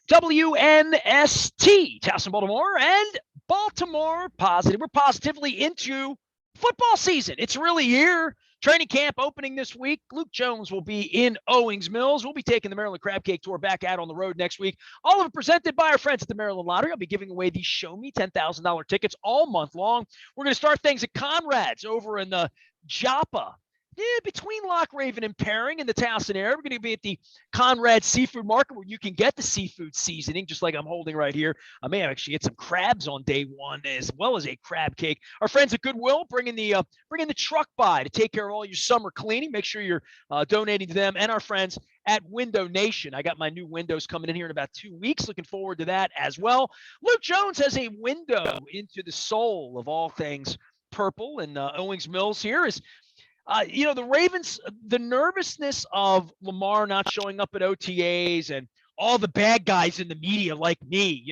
WNST, Towson, Baltimore, and Baltimore Positive. We're positively into football season. It's really here. Training camp opening this week. Luke Jones will be in Owings Mills. We'll be taking the Maryland Crab Cake Tour back out on the road next week. All of it presented by our friends at the Maryland Lottery. I'll be giving away these Show Me $10,000 tickets all month long. We're going to start things at Conrad's over in the Joppa. Between Loch Raven and Perring in the Towson area. We're going to be at the Conrad Seafood Market where you can get the seafood seasoning, just like I'm holding right here. I may actually get some crabs on day one as well as a crab cake. Our friends at Goodwill bringing the truck by to take care of all your summer cleaning. Make sure you're donating to them, and our friends at Window Nation. I got my new windows coming in here in about 2 weeks. Looking forward to that as well. Luke Jones has a window into the soul of all things purple, and Owings Mills here is the Ravens, the nervousness of Lamar not showing up at OTAs and all the bad guys in the media like me,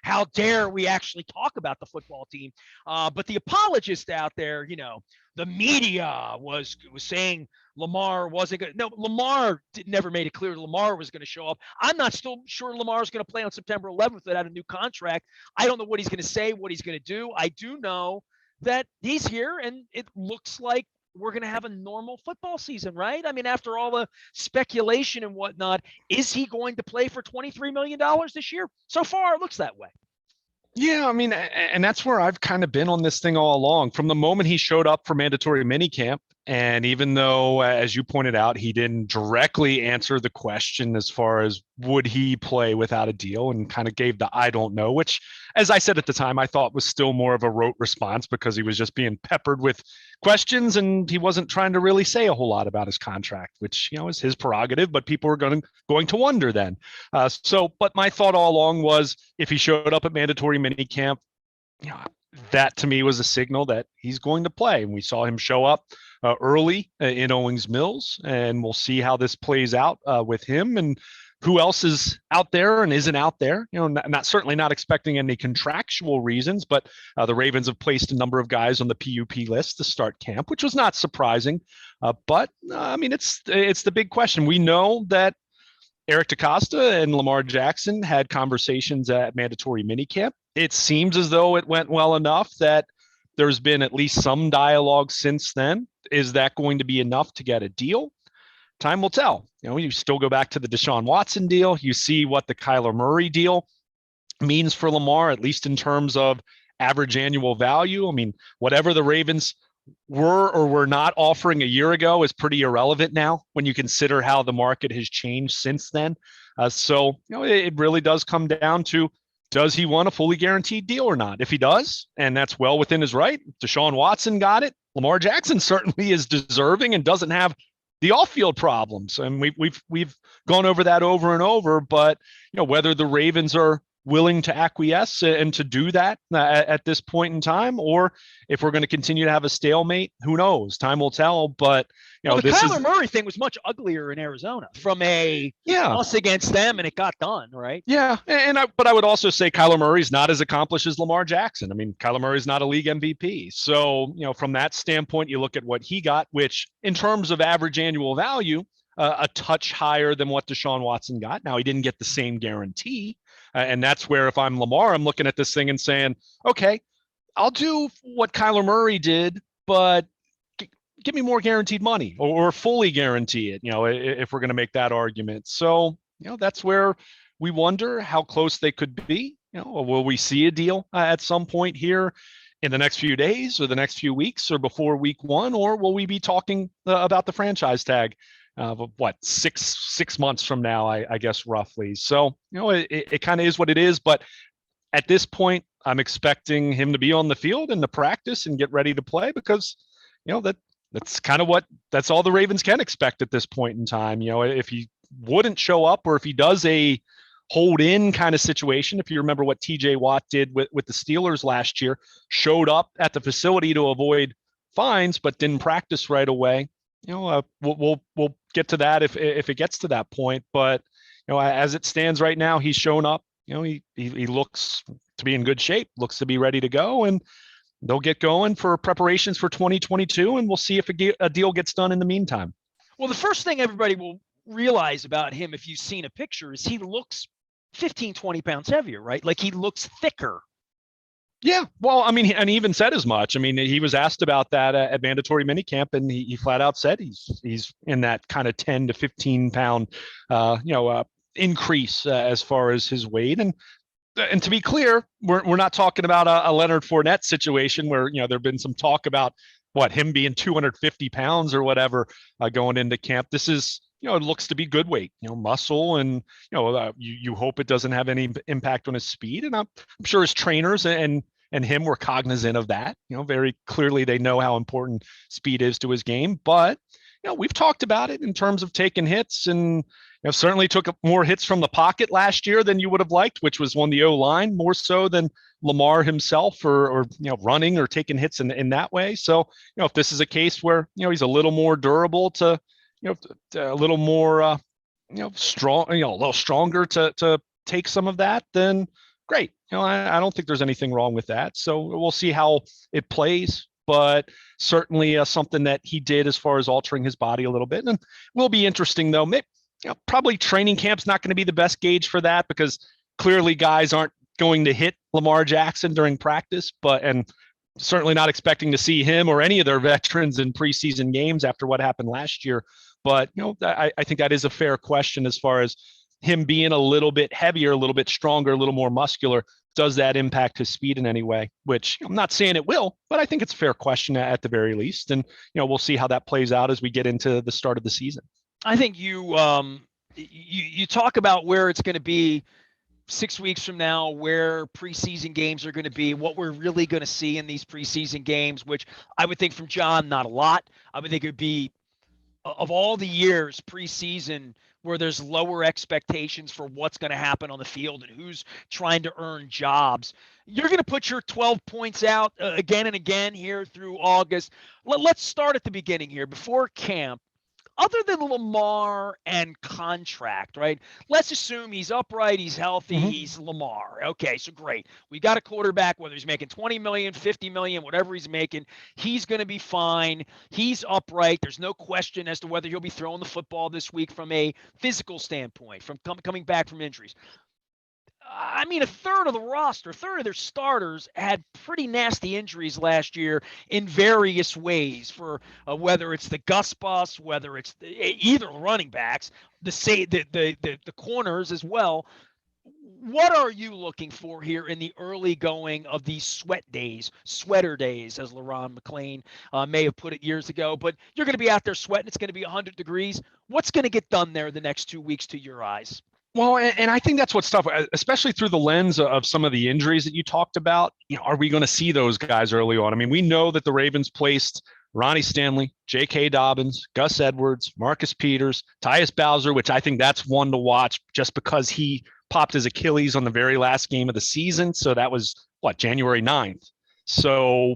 how dare we actually talk about the football team? But the apologists out there, the media was saying Lamar wasn't going to. No, Lamar never made it clear Lamar was going to show up. I'm not still sure Lamar's going to play on September 11th without a new contract. I don't know what he's going to say, what he's going to do. I do know that he's here, and it looks like we're going to have a normal football season, right? I mean, after all the speculation and whatnot, is he going to play for $23 million this year? So far, it looks that way. Yeah, I mean, and that's where I've kind of been on this thing all along. From the moment he showed up for mandatory minicamp, and even though, as you pointed out, he didn't directly answer the question as far as would he play without a deal, and kind of gave the I don't know, which, as I said at the time, I thought was still more of a rote response because he was just being peppered with questions and he wasn't trying to really say a whole lot about his contract, which, is his prerogative, but people were going to wonder then. But my thought all along was if he showed up at mandatory minicamp, that to me was a signal that he's going to play. And we saw him show up early in Owings Mills, and we'll see how this plays out with him and who else is out there and isn't out there. Certainly not expecting any contractual reasons, but the Ravens have placed a number of guys on the PUP list to start camp, which was not surprising. But it's the big question. We know that Eric DaCosta and Lamar Jackson had conversations at mandatory minicamp. It seems as though it went well enough that there's been at least some dialogue since then. Is that going to be enough to get a deal? Time will tell. You still go back to the Deshaun Watson deal. You see what the Kyler Murray deal means for Lamar, at least in terms of average annual value. I mean, whatever the Ravens were or were not offering a year ago is pretty irrelevant now when you consider how the market has changed since then. It really does come down to, does he want a fully guaranteed deal or not? If he does, and that's well within his right, Deshaun Watson got it. Lamar Jackson certainly is deserving and doesn't have the off-field problems. And we've gone over that over and over, but whether the Ravens are willing to acquiesce and to do that at this point in time, or if we're going to continue to have a stalemate, who knows? Time will tell. But the Kyler Murray thing was much uglier in Arizona from a loss against them, and it got done, right? Yeah, but I would also say Kyler Murray's not as accomplished as Lamar Jackson. I mean, Kyler Murray's not a league MVP. So from that standpoint, you look at what he got, which in terms of average annual value, a touch higher than what Deshaun Watson got. Now, he didn't get the same guarantee. And that's where, if I'm Lamar, I'm looking at this thing and saying, okay, I'll do what Kyler Murray did, but give me more guaranteed money or fully guarantee it, if we're going to make that argument. So, that's where we wonder how close they could be. Will we see a deal at some point here in the next few days or the next few weeks or before week one, or will we be talking about the franchise tag? Six months from now, I guess, roughly. So, it kind of is what it is. But at this point, I'm expecting him to be on the field and to practice and get ready to play because, that's all the Ravens can expect at this point in time. If he wouldn't show up or if he does a hold in kind of situation, if you remember what TJ Watt did with the Steelers last year, showed up at the facility to avoid fines, but didn't practice right away. We'll get to that if it gets to that point. But as it stands right now, he's shown up. He looks to be in good shape, looks to be ready to go, and they'll get going for preparations for 2022, and we'll see if a deal gets done in the meantime. Well, the first thing everybody will realize about him, if you've seen a picture, is he looks 15, 20 pounds heavier, right? Like he looks thicker. Yeah, well, I mean, and he even said as much. I mean, he was asked about that at mandatory minicamp, and he flat out said he's in that kind of 10 to 15 pound, increase as far as his weight. And to be clear, we're not talking about a Leonard Fournette situation where there've been some talk about him being 250 pounds or whatever going into camp. This is it looks to be good weight, muscle, and you hope it doesn't have any impact on his speed. And I'm sure his trainers and him were cognizant of that. Very clearly they know how important speed is to his game. But we've talked about it in terms of taking hits, and certainly took more hits from the pocket last year than you would have liked, which was on the O-line more so than Lamar himself, or running or taking hits in that way. So if this is a case where he's a little more durable to a little more strong, a little stronger to take some of that, then great. I don't think there's anything wrong with that. So we'll see how it plays. But certainly something that he did as far as altering his body a little bit. And will be interesting, though. Maybe, probably training camp's not going to be the best gauge for that, because clearly guys aren't going to hit Lamar Jackson during practice, and certainly not expecting to see him or any of their veterans in preseason games after what happened last year. But, I think that is a fair question as far as him being a little bit heavier, a little bit stronger, a little more muscular. Does that impact his speed in any way? Which I'm not saying it will, but I think it's a fair question at the very least. And, we'll see how that plays out as we get into the start of the season. I think you talk about where it's going to be 6 weeks from now, where preseason games are going to be, what we're really going to see in these preseason games, which I would think from John, not a lot. I would think it would be, of all the years preseason where there's lower expectations for what's going to happen on the field and who's trying to earn jobs, you're going to put your 12 points out again and again here through August. Let's start at the beginning here before camp. Other than Lamar and contract, right? Let's assume he's upright, he's healthy, he's Lamar. Okay, so great. We got a quarterback, whether he's making 20 million, 50 million, whatever he's making, he's going to be fine. He's upright. There's no question as to whether he'll be throwing the football this week from a physical standpoint, from coming back from injuries. I mean, a third of the roster, a third of their starters had pretty nasty injuries last year in various ways, for whether it's the Gus bus, whether it's either running backs, the corners as well. What are you looking for here in the early going of these sweater days, as LaRon McClain may have put it years ago? But you're going to be out there sweating. It's going to be 100 degrees. What's going to get done there the next 2 weeks to your eyes? Well, and I think that's what's tough, especially through the lens of some of the injuries that you talked about. Are we going to see those guys early on? I mean, we know that the Ravens placed Ronnie Stanley, J.K. Dobbins, Gus Edwards, Marcus Peters, Tyus Bowser, which I think that's one to watch just because he popped his Achilles on the very last game of the season. So that was January 9th. So,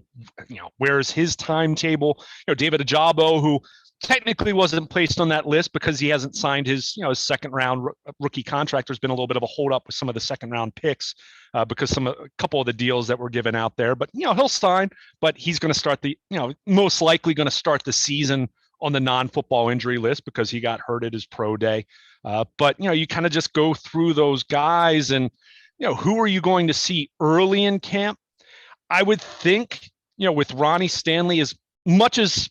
where's his timetable? David Ajabo, who technically wasn't placed on that list because he hasn't signed his second round rookie contract. There's been a little bit of a hold up with some of the second round picks because a couple of the deals that were given out there, but he'll sign, but he's going to start most likely going to start the season on the non-football injury list because he got hurt at his pro day. But you kind of just go through those guys and who are you going to see early in camp? I would think, with Ronnie Stanley, as much as,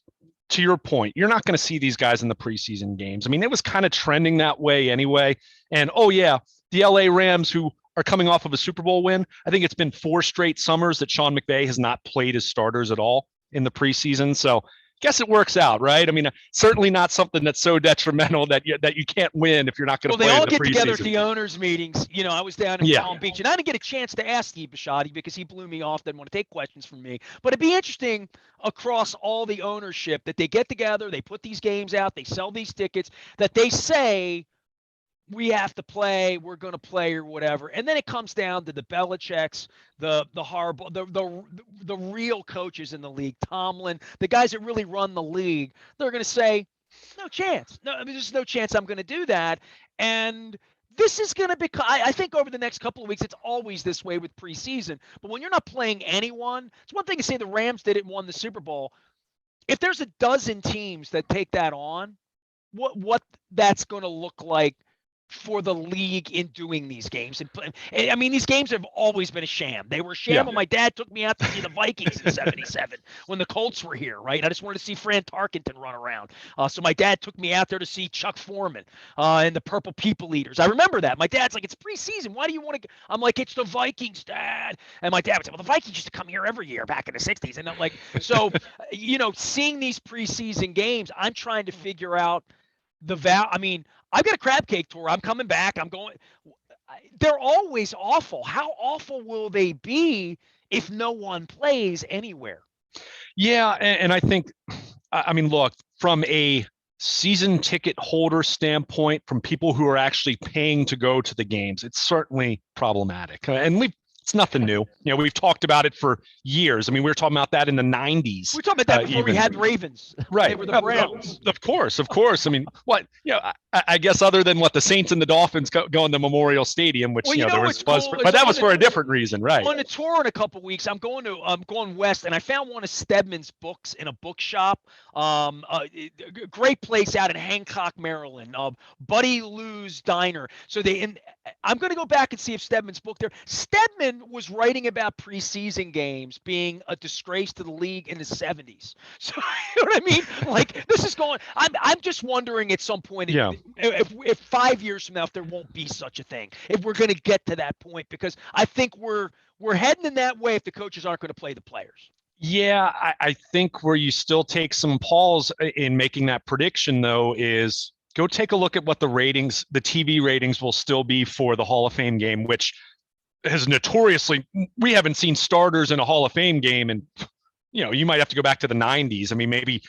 to your point, you're not going to see these guys in the preseason games. I mean, it was kind of trending that way anyway. And, the LA Rams, who are coming off of a Super Bowl win, I think it's been 4 straight summers that Sean McVay has not played his starters at all in the preseason. So guess it works out, right? I mean, certainly not something that's so detrimental that you can't win if you're not going to play. Well, they all in get the together at preseason. the owners' meetings. I was down in Palm Beach, and I didn't get a chance to ask Steve Bisciotti because he blew me off, didn't want to take questions from me. But it'd be interesting across all the ownership that they get together, they put these games out, they sell these tickets, that they say, we have to play, we're going to play, or whatever. And then it comes down to the Belichicks, the Harbaugh, the real coaches in the league, Tomlin, the guys that really run the league. They're going to say, no chance. No, I mean, there's no chance I'm going to do that. And this is going to be, I think over the next couple of weeks, it's always this way with preseason. But when you're not playing anyone, it's one thing to say the Rams did it and won the Super Bowl. If there's a dozen teams that take that on, what that's going to look like for the league in doing these games. And I mean, these games have always been a sham. They were a sham Yeah. when my dad took me out to see the Vikings in '77 when the Colts were here, right? I just wanted to see Fran Tarkenton run around. So my dad took me out there to see Chuck Foreman and the Purple People Eaters. I remember that. My dad's like, it's preseason. Why do you want to? I'm like, it's the Vikings, Dad. And my dad would say, well, the Vikings used to come here every year back in the '60s. And I'm like, so, seeing these preseason games, I'm trying to figure out I mean, I've got a crab cake tour. I'm coming back. I'm going. They're always awful. How awful will they be if no one plays anywhere? Yeah, and I think, I mean, look, from a season ticket holder standpoint, from people who are actually paying to go to the games, it's certainly problematic. And it's nothing new. We've talked about it for years. I mean, we were talking about that in the 90s. We were talking about that before we had Ravens. Right. They were the Browns. Of course. I mean, what, I guess other than what the Saints and the Dolphins going to Memorial Stadium, which, there was buzz, but that was for a different reason, right? On a tour in a couple of weeks, I'm going west, and I found one of Stedman's books in a bookshop. Great place out in Hancock, Maryland. Buddy Lou's Diner. So I'm going to go back and see if Stedman's book there. Stedman was writing about preseason games being a disgrace to the league in the '70s. So you know what I mean? Like, this is going. I'm just wondering at some point, if 5 years from now, if there won't be such a thing, if we're going to get to that point, because I think we're heading in that way if the coaches aren't going to play the players. Yeah, I think where you still take some pause in making that prediction, though, is go take a look at what the TV ratings will still be for the Hall of Fame game, which has notoriously, we haven't seen starters in a Hall of Fame game, and you might have to go back to the 90s. I mean, maybe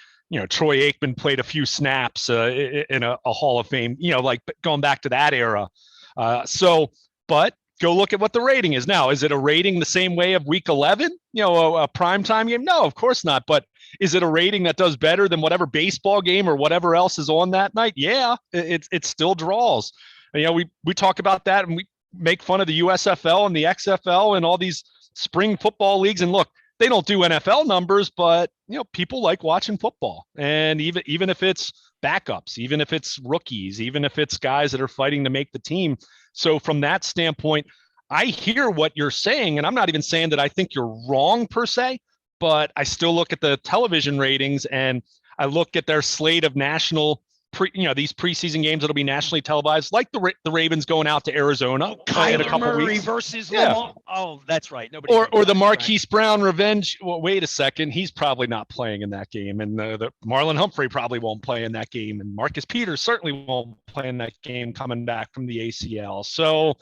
Troy Aikman played a few snaps in a Hall of Fame, like going back to that era. But go look at what the rating is now. Is it a rating the same way of Week 11? A primetime game? No, of course not. But is it a rating that does better than whatever baseball game or whatever else is on that night? Yeah, it still draws. We talk about that, and we make fun of the USFL and the XFL and all these spring football leagues. And look, they don't do NFL numbers, but people like watching football. And even if it's backups, even if it's rookies, even if it's guys that are fighting to make the team. So from that standpoint, I hear what you're saying, and I'm not even saying that I think you're wrong per se, but I still look at the television ratings, and I look at their slate of national these preseason games that'll be nationally televised, like the Ravens going out to Arizona in a couple Murray weeks versus Lamar. Oh, that's right. Nobody. Or the Marquise Brown revenge. Well, wait a second. He's probably not playing in that game, and the Marlon Humphrey probably won't play in that game, and Marcus Peters certainly won't play in that game coming back from the ACL. So,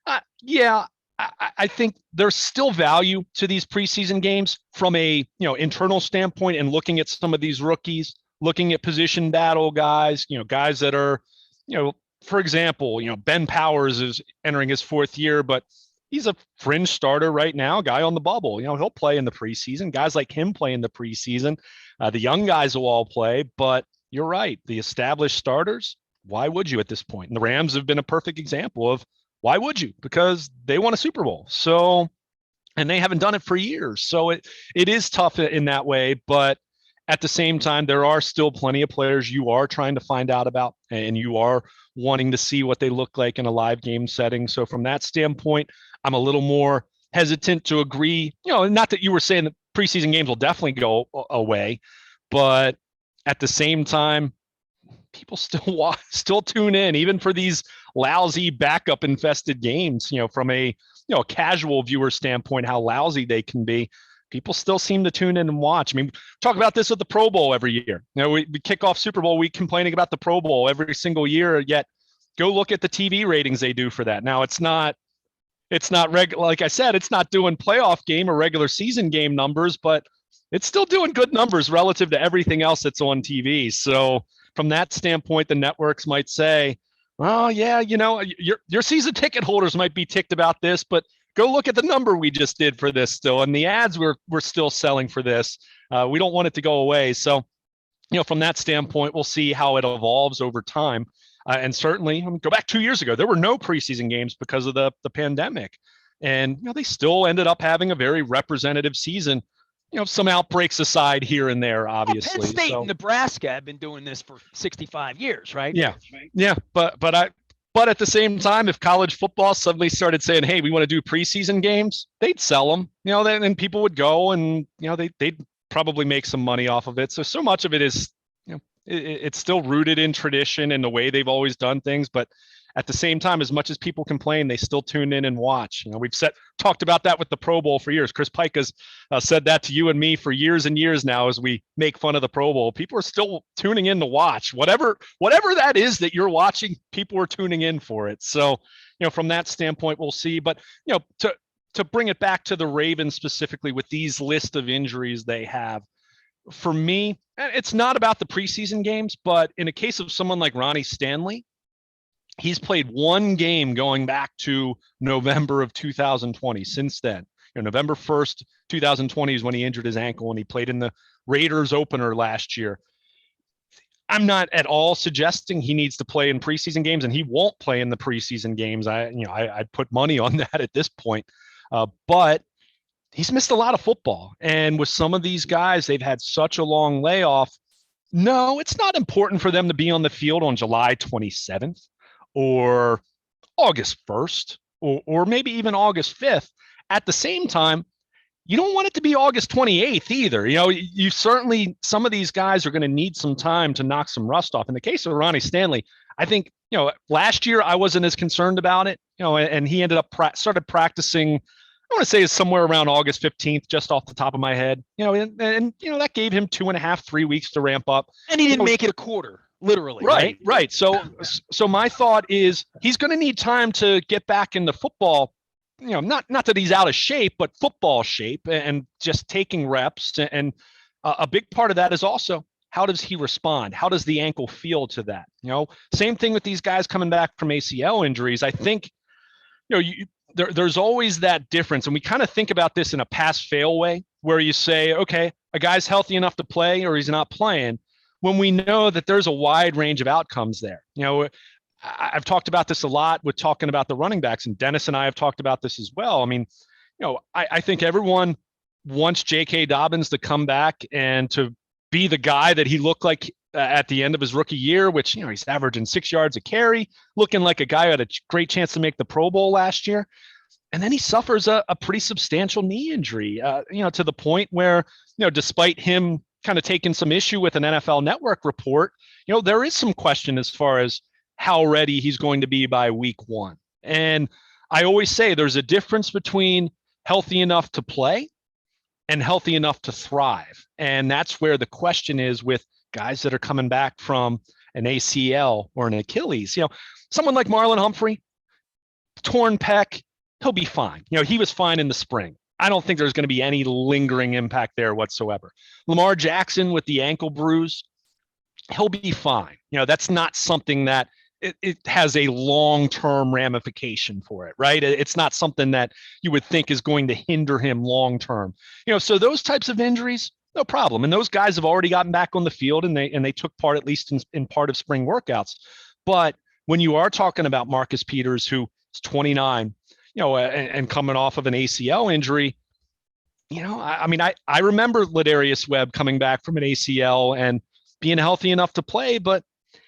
I think there's still value to these preseason games from a internal standpoint, and looking at some of these rookies, looking at position battle guys, guys that are, for example, Ben Powers is entering his 4th year, but he's a fringe starter right now, guy on the bubble. He'll play in the preseason. Guys like him play in the preseason. The young guys will all play, but you're right. The established starters, why would you at this point? And the Rams have been a perfect example of why would you? Because they won a Super Bowl. So, and they haven't done it for years. So it is tough in that way, but at the same time, there are still plenty of players you are trying to find out about, and you are wanting to see what they look like in a live game setting. So from that standpoint, I'm a little more hesitant to agree. Not that you were saying that preseason games will definitely go away, but at the same time, people still tune in, even for these lousy backup infested games. From a casual viewer standpoint, how lousy they can be. People still seem to tune in and watch. I mean, talk about this with the Pro Bowl every year. We kick off Super Bowl week complaining about the Pro Bowl every single year, yet go look at the TV ratings they do for that. Now, it's not like I said, it's not doing playoff game or regular season game numbers, but it's still doing good numbers relative to everything else that's on TV. So from that standpoint, the networks might say, well, yeah, your season ticket holders might be ticked about this, but go look at the number we just did for this still, and the ads we're still selling for this. We don't want it to go away. So, from that standpoint, we'll see how it evolves over time. And certainly, go back 2 years ago, there were no preseason games because of the pandemic, and they still ended up having a very representative season. Some outbreaks aside here and there, obviously. Penn State and Nebraska have been doing this for 65 years, right? Yeah, but But at the same time, if college football suddenly started saying, "Hey, we want to do preseason games," they'd sell them. Then people would go, and they'd probably make some money off of it. So much of it is, it's still rooted in tradition and the way they've always done things. But at the same time, as much as people complain, they still tune in and watch. We've talked about that with the Pro Bowl for years. Chris Pike has said that to you and me for years and years now as we make fun of the Pro Bowl. People are still tuning in to watch. Whatever that is that you're watching, people are tuning in for it. So, from that standpoint, we'll see. But, to bring it back to the Ravens specifically with these list of injuries they have, for me, it's not about the preseason games, but in a case of someone like Ronnie Stanley, he's played one game going back to November of 2020. Since then, November 1st, 2020 is when he injured his ankle, and he played in the Raiders opener last year. I'm not at all suggesting he needs to play in preseason games, and he won't play in the preseason games. I'd put money on that at this point. But he's missed a lot of football. And with some of these guys, they've had such a long layoff. No, it's not important for them to be on the field on July 27th or August 1st or maybe even August 5th. At the same time, you don't want it to be August 28th either. You certainly, some of these guys are going to need some time to knock some rust off. In the case of Ronnie Stanley, I think, last year I wasn't as concerned about it, and he ended up started practicing, I want to say is somewhere around August 15th, just off the top of my head, and that gave him 2.5, 3 weeks to ramp up. And he didn't make it a quarter, literally. Right. So my thought is he's going to need time to get back into football. Not that he's out of shape, but football shape and just taking reps. And a big part of that is also, how does he respond? How does the ankle feel to that? Same thing with these guys coming back from ACL injuries. I think, there's always that difference. And we kind of think about this in a pass-fail way, where you say, okay, a guy's healthy enough to play or he's not playing, when we know that there's a wide range of outcomes there. I've talked about this a lot with talking about the running backs, and Dennis and I have talked about this as well. I mean, I think everyone wants J.K. Dobbins to come back and to be the guy that he looked like at the end of his rookie year, which, he's averaging 6 yards a carry, looking like a guy who had a great chance to make the Pro Bowl last year. And then he suffers a pretty substantial knee injury, to the point where, despite him kind of taking some issue with an NFL Network report, there is some question as far as how ready he's going to be by week 1. And I always say there's a difference between healthy enough to play and healthy enough to thrive. And that's where the question is with guys that are coming back from an ACL or an Achilles. Someone like Marlon Humphrey, torn pec, he'll be fine. He was fine in the spring. I don't think there's going to be any lingering impact there whatsoever. Lamar Jackson with the ankle bruise, he'll be fine. That's not something that it has a long-term ramification for it, right? It's not something that you would think is going to hinder him long-term. So those types of injuries, no problem. And those guys have already gotten back on the field, and they took part, at least in part of spring workouts. But when you are talking about Marcus Peters, who is 29, and coming off of an ACL injury, I remember Ladarius Webb coming back from an ACL and being healthy enough to play, but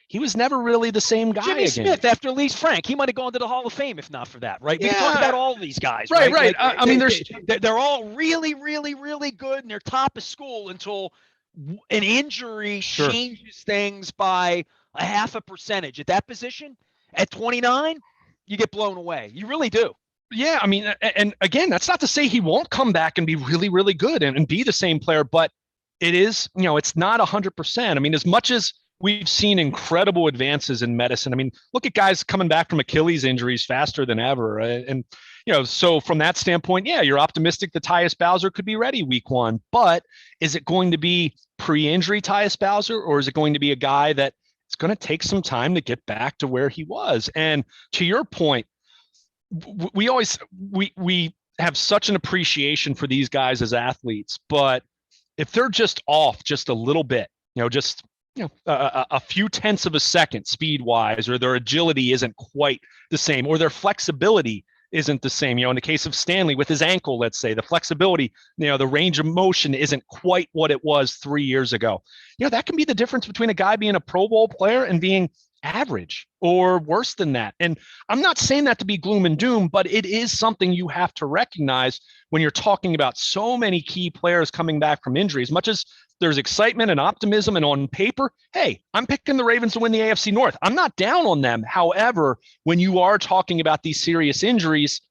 he was never really the same guy Jimmy again. Smith, after Lee Frank, he might have gone to the Hall of Fame if not for that, right? Yeah. We can talk about all these guys, right? Like, they're all really, really, really good, and they're top of school until an injury changes things by a half a percentage. At that position, at 29, you get blown away. You really do. Yeah, and again, that's not to say he won't come back and be really, really good and be the same player, but it is, it's not 100%. As much as we've seen incredible advances in medicine. Look at guys coming back from Achilles injuries faster than ever. Right? And, so from that standpoint, yeah, you're optimistic that Tyus Bowser could be ready week 1, but is it going to be pre-injury Tyus Bowser, or is it going to be a guy that it's going to take some time to get back to where he was? And to your point, we have such an appreciation for these guys as athletes, but if they're just off just a little bit, a few tenths of a second speed wise, or their agility isn't quite the same, or their flexibility isn't the same. In the case of Stanley with his ankle, let's say the flexibility, the range of motion isn't quite what it was 3 years ago. That can be the difference between a guy being a Pro Bowl player and being average or worse than that. And I'm not saying that to be gloom and doom, but it is something you have to recognize when you're talking about so many key players coming back from injury. As much as there's excitement and optimism, and on paper, hey, I'm picking the Ravens to win the AFC North. I'm not down on them. However, when you are talking about these serious injuries,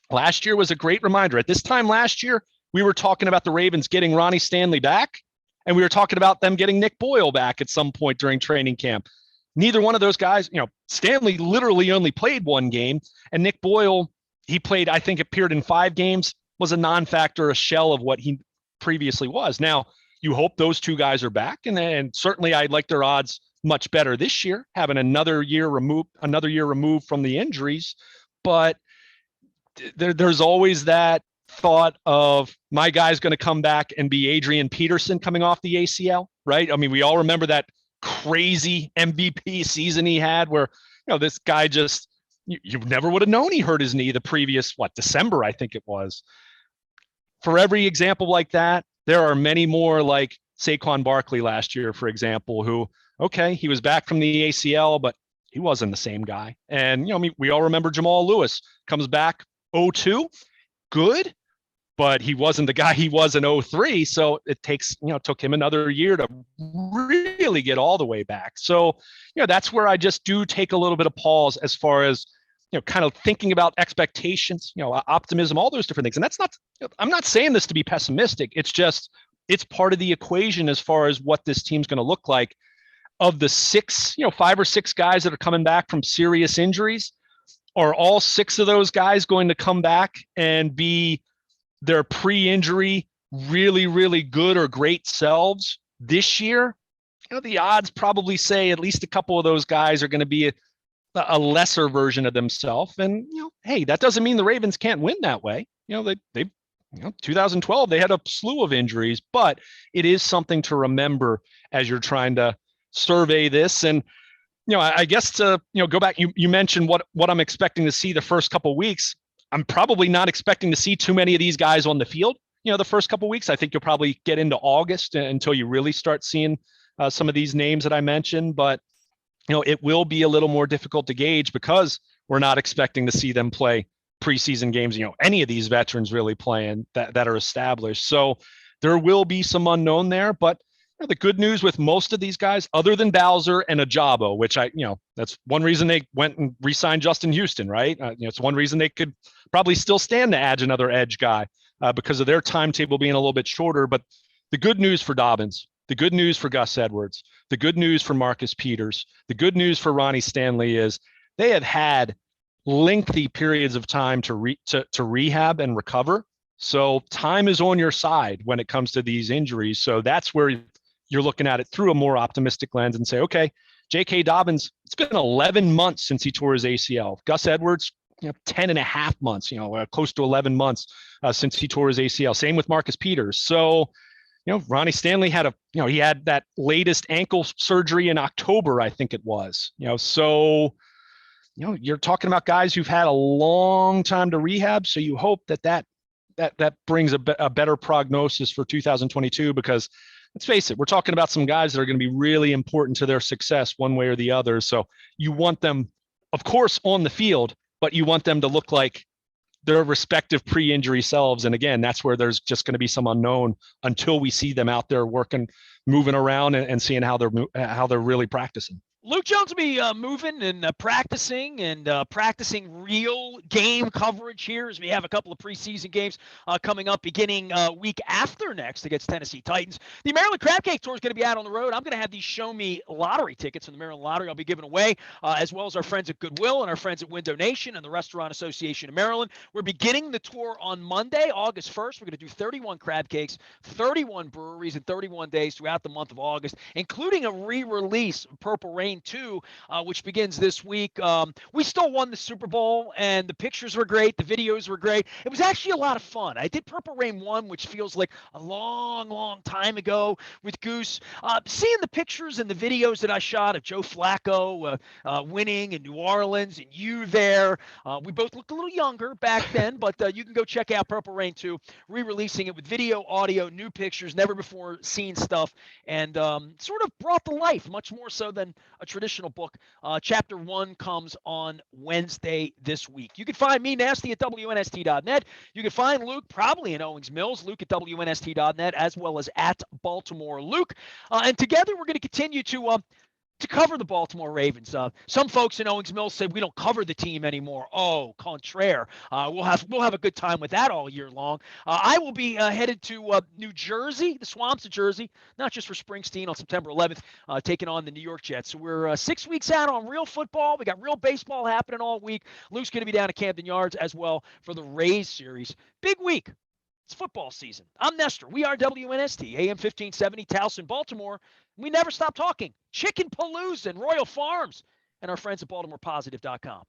last year was a great reminder. At this time last year, we were talking about the Ravens getting Ronnie Stanley back, and we were talking about them getting Nick Boyle back at some point during training camp. Neither one of those guys, Stanley literally only played one game, and Nick Boyle, he played, I think, appeared in 5 games, was a non-factor, a shell of what he previously was. Now, you hope those two guys are back, and certainly I'd like their odds much better this year, having another year removed from the injuries. But there's always that thought of my guy's going to come back and be Adrian Peterson coming off the ACL, right? I mean, we all remember that crazy MVP season he had where, this guy just, you never would have known he hurt his knee the previous, December, I think it was. For every example like that, there are many more like Saquon Barkley last year, for example, who, okay, he was back from the ACL, but he wasn't the same guy. And, we all remember Jamal Lewis comes back 0-2, good, but he wasn't the guy he was in 0-3. So it took him another year to really get all the way back. So, that's where I just do take a little bit of pause as far as, kind of thinking about expectations, optimism, all those different things. And that's not, I'm not saying this to be pessimistic. It's just, it's part of the equation as far as what this team's going to look like. Of the 5 or 6 guys that are coming back from serious injuries, are all 6 of those guys going to come back and be their pre-injury really, really good or great selves this year? The odds probably say at least a couple of those guys are going to be a lesser version of themselves. And, hey, that doesn't mean the Ravens can't win that way. They 2012, they had a slew of injuries, but it is something to remember as you're trying to survey this. And, I guess to, go back, you mentioned what I'm expecting to see the first couple of weeks. I'm probably not expecting to see too many of these guys on the field, the first couple of weeks. I think you'll probably get into August until you really start seeing some of these names that I mentioned. But, it will be a little more difficult to gauge because we're not expecting to see them play preseason games, any of these veterans really playing that are established. So there will be some unknown there. But the good news with most of these guys, other than Bowser and Ajabo, which that's one reason they went and re-signed Justin Houston, right? It's one reason they could probably still stand to add another edge guy because of their timetable being a little bit shorter. But the good news for Dobbins, the good news for Gus Edwards, the good news for Marcus Peters, the good news for Ronnie Stanley is they have had lengthy periods of time to rehab and recover. So time is on your side when it comes to these injuries. So that's where you're looking at it through a more optimistic lens and say, okay, J.K. Dobbins, it's been 11 months since he tore his ACL. Gus Edwards, 10 and a half months, close to 11 months since he tore his ACL. Same with Marcus Peters. So, Ronnie Stanley had he had that latest ankle surgery in October, I think it was, so, you're talking about guys who've had a long time to rehab. So you hope that brings a better prognosis for 2022, because let's face it, we're talking about some guys that are going to be really important to their success one way or the other. So you want them, of course, on the field, but you want them to look like their respective pre-injury selves. And again, that's where there's just going to be some unknown until we see them out there working, moving around and seeing how they're really practicing. Luke Jones will be moving and practicing real game coverage here as we have a couple of preseason games coming up beginning week after next against Tennessee Titans. The Maryland Crab Cake Tour is going to be out on the road. I'm going to have these Show Me lottery tickets from the Maryland Lottery I'll be giving away, as well as our friends at Goodwill and our friends at Window Nation and the Restaurant Association of Maryland. We're beginning the tour on Monday, August 1st. We're going to do 31 crab cakes, 31 breweries in 31 days throughout the month of August, including a re-release of Purple Rain 2, which begins this week. We still won the Super Bowl, and the pictures were great. The videos were great. It was actually a lot of fun. I did Purple Rain 1, which feels like a long, long time ago with Goose. Seeing the pictures and the videos that I shot of Joe Flacco winning in New Orleans and you there, we both looked a little younger back then, but you can go check out Purple Rain 2, re-releasing it with video, audio, new pictures, never before seen stuff, and sort of brought to life, much more so than a traditional book. Chapter 1 comes on Wednesday this week. You can find me, Nasty, at WNST.net. You can find Luke probably in Owings Mills, Luke at WNST.net, as well as at Baltimore Luke. And together we're going to continue to cover the Baltimore Ravens. Some folks in Owings Mills said we don't cover the team anymore. Oh, contraire. We'll have a good time with that all year long. I will be headed to New Jersey, the swamps of Jersey, not just for Springsteen on September 11th, taking on the New York Jets. So we're 6 weeks out on real football. We got real baseball happening all week. Luke's going to be down at Camden Yards as well for the Rays series. Big week. It's football season. I'm Nestor. We are WNST, AM 1570, Towson, Baltimore. We never stop talking. Chicken Palooza and Royal Farms and our friends at BaltimorePositive.com.